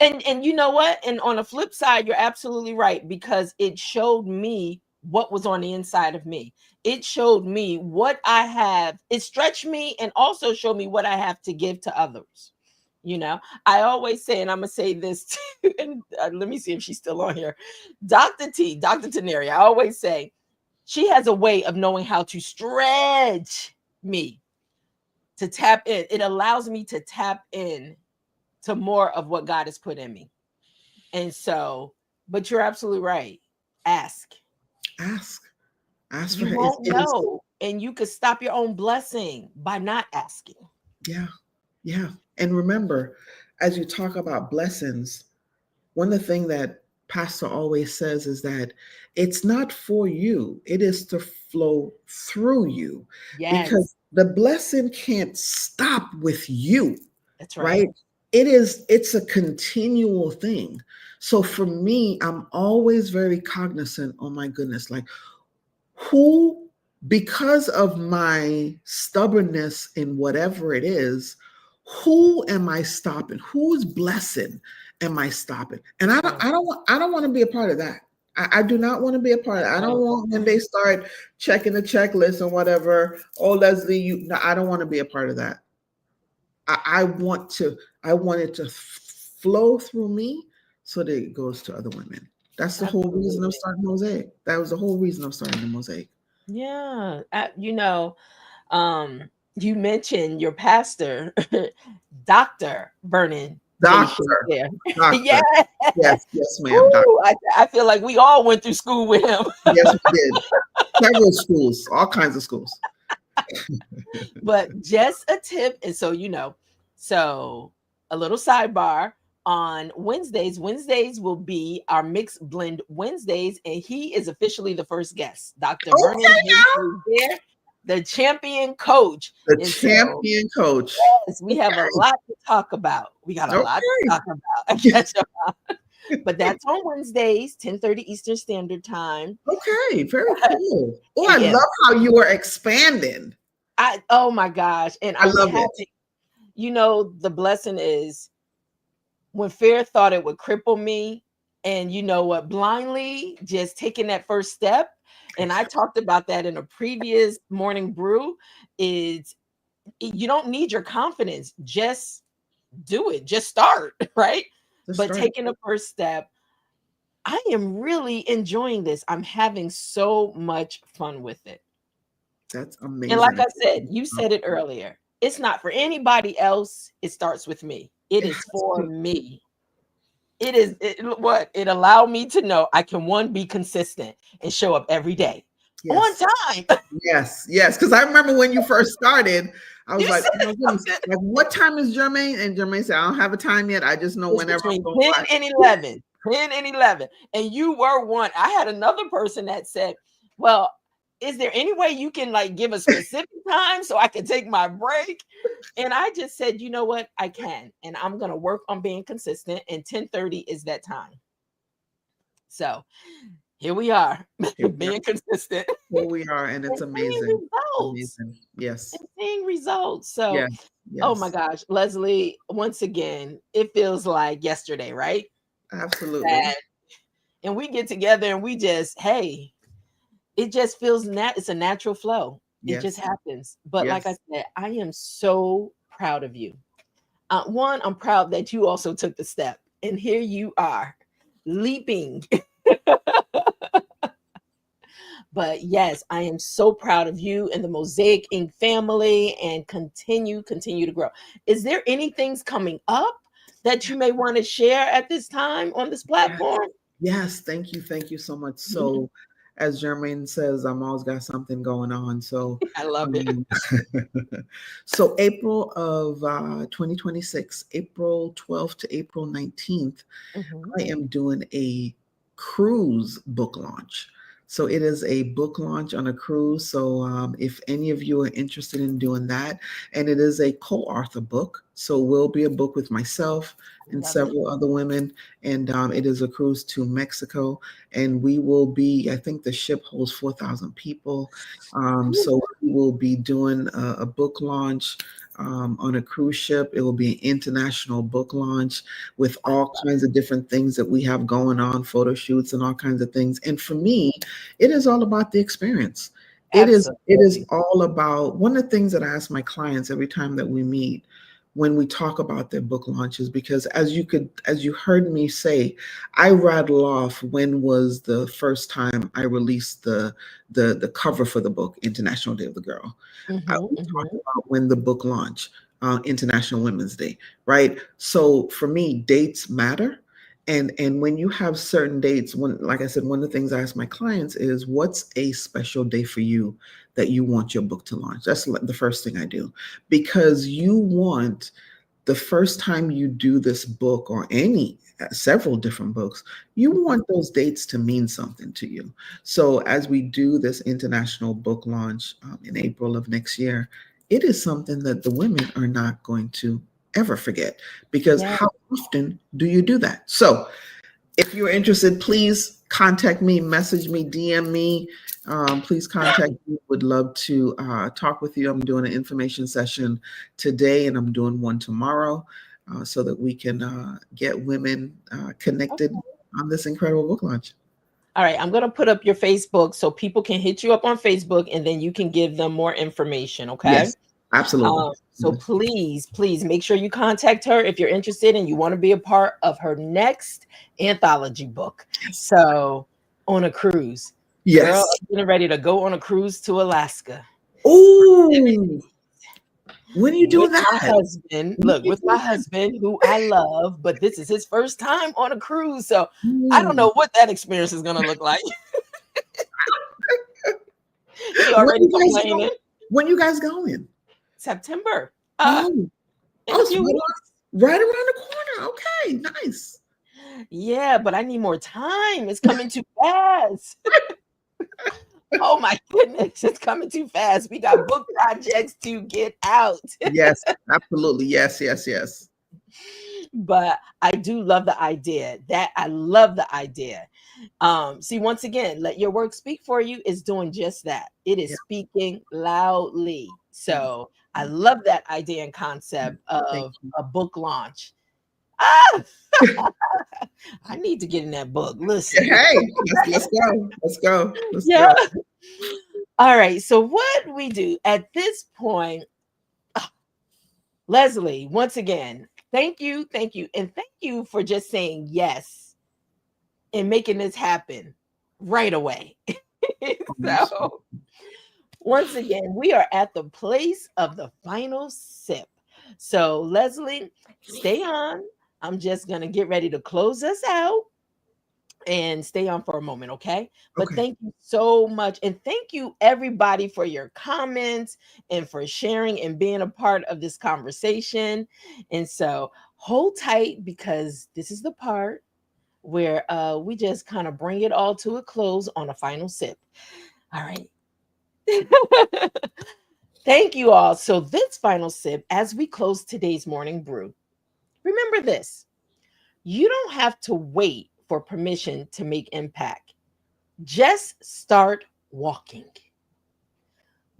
Speaker 1: And you know what? And on the flip side, you're absolutely right, because it showed me what was on the inside of me. It showed me what I have. It stretched me and also showed me what I have to give to others. I always say, and I'm going to say this too, and let me see if she's still on here. Dr. Teneri, I always say she has a way of knowing how to stretch me to tap in. It allows me to tap in to more of what God has put in me. And so, but you're absolutely right. Ask
Speaker 2: for
Speaker 1: you won't know, and you could stop your own blessing by not asking.
Speaker 2: Yeah. And remember, as you talk about blessings, one of the things that Pastor always says is that it's not for you, it is to flow through you.
Speaker 1: Yes.
Speaker 2: Because the blessing can't stop with you.
Speaker 1: That's right.
Speaker 2: It's a continual thing. So for me, I'm always very cognizant, oh my goodness, like who, because of my stubbornness in whatever it is, who am I stopping? Whose blessing am I stopping? And I don't want to be a part of that. I do not want to be a part of it. I don't want when they start checking the checklist and whatever. Oh, Lesley, I don't want to be a part of that. I want it to flow through me so that it goes to other women. That's the whole reason of starting Mosaic. That was the whole reason of starting the Mosaic.
Speaker 1: Yeah. You mentioned your pastor, Dr. Vernon.
Speaker 2: Doctor.
Speaker 1: Yeah.
Speaker 2: Yes, ma'am.
Speaker 1: Ooh, I feel like we all went through school with him.
Speaker 2: Yes, we did. Several schools, all kinds of schools.
Speaker 1: But just a tip. And so a little sidebar on Wednesdays. Wednesdays will be our mixed blend Wednesdays, and he is officially the first guest. Dr. Vernon is there, the champion coach.
Speaker 2: Champion coach.
Speaker 1: Yes, we have a lot to talk about. We got a lot to talk about. But that's on Wednesdays, 10:30 Eastern Standard Time.
Speaker 2: Okay, very cool. Oh, I love how you are expanding.
Speaker 1: Oh my gosh. And
Speaker 2: I love
Speaker 1: happy. It. The blessing is when fear thought it would cripple me, and you know what, blindly just taking that first step. And I talked about that in a previous morning brew, is you don't need your confidence. Just do it. Just start, right? Taking the first step, I am really enjoying this. I'm having so much fun with it.
Speaker 2: That's amazing.
Speaker 1: And like I said, you said it earlier, it's not for anybody else. It starts with me. It is for me. what it allowed me to know I can, one, be consistent and show up every day on
Speaker 2: Yes.
Speaker 1: time.
Speaker 2: Yes. Yes. Because I remember when you first started, I was
Speaker 1: You
Speaker 2: like,
Speaker 1: said
Speaker 2: oh my goodness,
Speaker 1: something.
Speaker 2: like, what time is Germaine? And Germaine said, I don't have a time yet. I just know
Speaker 1: It's
Speaker 2: whenever I'm
Speaker 1: between
Speaker 2: going
Speaker 1: 10
Speaker 2: by.
Speaker 1: and 11. 10 and 11. And you were one. I had another person that said, well, is there any way you can like give a specific time so I can take my break? And I just said, you know what? I can. And I'm going to work on being consistent. And 10:30 is that time. So here we are,
Speaker 2: Here we are.
Speaker 1: being consistent
Speaker 2: Here we are. And it's
Speaker 1: and seeing
Speaker 2: amazing.
Speaker 1: results.
Speaker 2: Amazing. Yes.
Speaker 1: And seeing results. So,
Speaker 2: Yes.
Speaker 1: oh my
Speaker 2: Yes.
Speaker 1: gosh, Lesley, once again, it feels like yesterday, right?
Speaker 2: Absolutely.
Speaker 1: And we get together and we just, hey, it just feels it's a natural flow. It just
Speaker 2: Yes.
Speaker 1: happens. But like I
Speaker 2: Yes.
Speaker 1: said, I am so proud of you. One, I'm proud that you also took the step, and here you are leaping. But yes, I am so proud of you and the Mosiac Inc. family, and continue to grow. Is there anything coming up that you may want to share at this time on this platform?
Speaker 2: Yes, thank you. Thank you so much. So, as Germaine says, I'm always got something going on. So,
Speaker 1: I love it.
Speaker 2: um, so April of 2026, April 12th to April 19th,
Speaker 1: Mhm.
Speaker 2: I am doing a cruise book launch. So it is a book launch on a cruise. So if any of you are interested in doing that, and it is a co-author book, so it will be a book with myself and
Speaker 1: Love it.
Speaker 2: several other women, and it is a cruise to Mexico, and we will be. I think the ship holds 4,000 people, so we will be doing a book launch. On a cruise ship. It will be an international book launch with all kinds of different things that we have going on, photo shoots and all kinds of things. And for me, it is all about the experience. It is
Speaker 1: Absolutely.
Speaker 2: all about one of the things that I ask my clients every time that we meet when we talk about their book launches, because as you heard me say, I rattle off when was the first time I released the cover for the book, International Day of the Girl.
Speaker 1: Mhm,
Speaker 2: We talked
Speaker 1: mhm.
Speaker 2: about when the book launched, International Women's Day, right? So for me, dates matter. And when you have certain dates, when, like I said, one of the things I ask my clients is, what's a special day for you that you want your book to launch? That's the first thing I do, because you want the first time you do this book or any several different books, you want those dates to mean something to you. So as we do this international book launch in April of next year, it is something that the women are not going to ever forget, because
Speaker 1: Yeah.
Speaker 2: how often do you do that? So if you're interested, please contact me, message me, DM me. Please contact me. Would love to talk with you. I'm doing an information session today, and I'm doing one tomorrow, so that we can get women connected on this incredible book launch.
Speaker 1: All right, I'm going to put up your Facebook so people can hit you up on Facebook, and then you can give them more information, okay?
Speaker 2: Yes, absolutely.
Speaker 1: So please make sure you contact her if you're interested and you want to be a part of her next anthology book.
Speaker 2: Yes.
Speaker 1: So, on a cruise. Girl,
Speaker 2: Yes.
Speaker 1: I'm getting ready to go on a cruise to Alaska
Speaker 2: Oh, when are you
Speaker 1: with
Speaker 2: doing
Speaker 1: my
Speaker 2: that?
Speaker 1: husband.
Speaker 2: When are
Speaker 1: Look,
Speaker 2: you
Speaker 1: with my
Speaker 2: doing
Speaker 1: husband who I love, but this is his first time on a cruise. So, I don't
Speaker 2: that?
Speaker 1: know what that experience is going to look like. He
Speaker 2: When
Speaker 1: already
Speaker 2: you guys
Speaker 1: complaining.
Speaker 2: going? When you guys going?
Speaker 1: September.
Speaker 2: Oh,
Speaker 1: In
Speaker 2: oh,
Speaker 1: a
Speaker 2: it's
Speaker 1: few weeks.
Speaker 2: right around the corner. Okay, nice.
Speaker 1: Yeah, but I need more time. It's coming too fast. Oh my goodness, it's coming too fast. We got book projects to get out.
Speaker 2: Yes, absolutely. Yes, yes, yes.
Speaker 1: But I do love the idea. That I love the idea. See, once again, let your work speak for you is doing just that. It is
Speaker 2: Yeah.
Speaker 1: speaking loudly.
Speaker 2: Mm,
Speaker 1: So I
Speaker 2: mm,
Speaker 1: love that idea and concept
Speaker 2: thank
Speaker 1: of
Speaker 2: you.
Speaker 1: a book launch. Ah, I need to get in that book. Listen.
Speaker 2: Hey, let's go. Let's go. Let's
Speaker 1: Yeah.
Speaker 2: go.
Speaker 1: All right. So what we do at this point, Lesley, once again, thank you, and thank you for just saying yes and making this happen right away. So once again, we are at the place of the final sip. So Lesley, stay on. I'm just going to get ready to close us out and stay on for a moment, okay? But
Speaker 2: Okay.
Speaker 1: thank you so much. And thank you, everybody, for your comments and for sharing and being a part of this conversation. And so hold tight because this is the part where we just kind of bring it all to a close on a final sip. All right. Thank you all. So, this final sip, as we close today's morning brew, remember this: you don't have to wait for permission to make impact. Just start walking.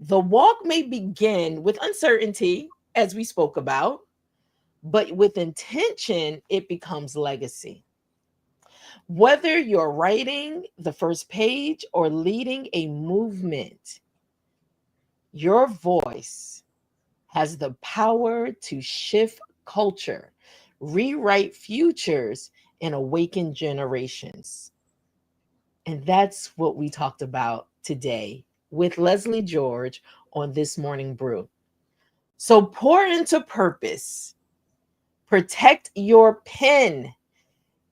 Speaker 1: The walk may begin with uncertainty, as we spoke about, but with intention, it becomes legacy. Whether you're writing the first page or leading a movement, your voice has the power to shift culture, rewrite futures, and awaken generations. And that's what we talked about today with Lesley George on This Morning Brew. So pour into purpose, protect your pen,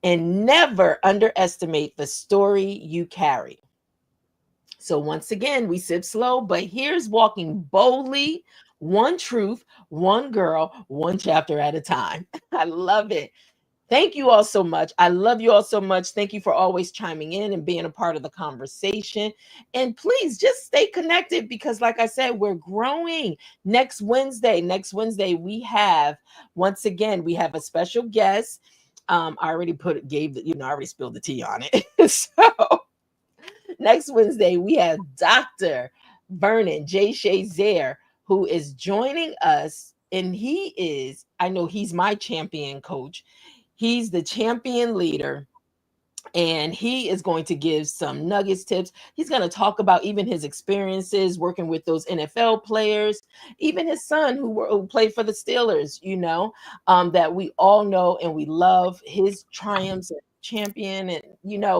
Speaker 1: and never underestimate the story you carry. So once again, we sip slow, but here's walking boldly, one truth, one girl, one chapter at a time. I love it. Thank you all so much. I love you all so much. Thank you for always chiming in and being a part of the conversation. And please just stay connected because, like I said, we're growing. Next Wednesday, we have, once again, we have a special guest. I already I already spilled the tea on it. So next Wednesday, we have Dr. Vernon J. Shazier, who is joining us. And I know he's my champion coach. He's the champion leader. And he is going to give some nuggets, tips. He's going to talk about even his experiences working with those NFL players, even his son who played for the Steelers, that we all know and we love his triumphs and champion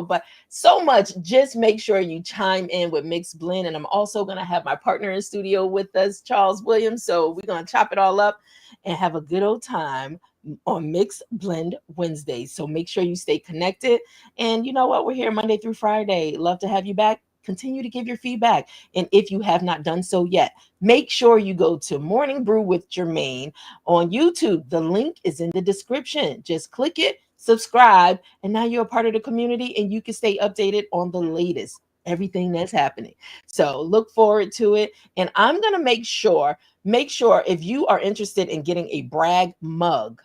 Speaker 1: but so much. Just make sure you chime in with Mixed Blend. And I'm also going to have my partner in studio with us, Charles Williams. So we're going to chop it all up and have a good old time on Mixed Blend Wednesdays. So make sure you stay connected. And you know what? We're here Monday through Friday. Love to have you back. Continue to give your feedback. And if you have not done so yet, make sure you go to Morning Brew with Germaine on YouTube. The link is in the description. Just click it, subscribe, and now you're a part of the community and you can stay updated on the latest, everything that's happening. So look forward to it. And I'm going to make sure if you are interested in getting a brag mug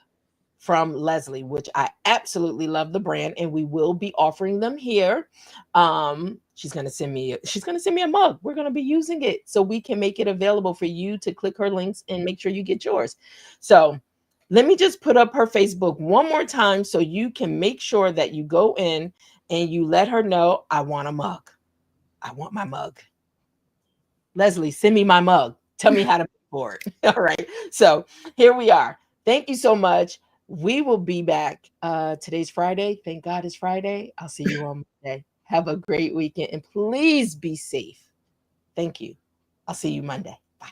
Speaker 1: from Lesley, which I absolutely love the brand, and we will be offering them here. She's gonna send me a mug. We're gonna be using it so we can make it available for you to click her links and make sure you get yours. So let me just put up her Facebook one more time so you can make sure that you go in and you let her know, I want a mug. I want my mug. Lesley, send me my mug. Tell me how to pay for it. All right. So here we are. Thank you so much. We will be back. Today's Friday. Thank God it's Friday. I'll see you on Monday. Have a great weekend and please be safe. Thank you. I'll see you Monday. Bye.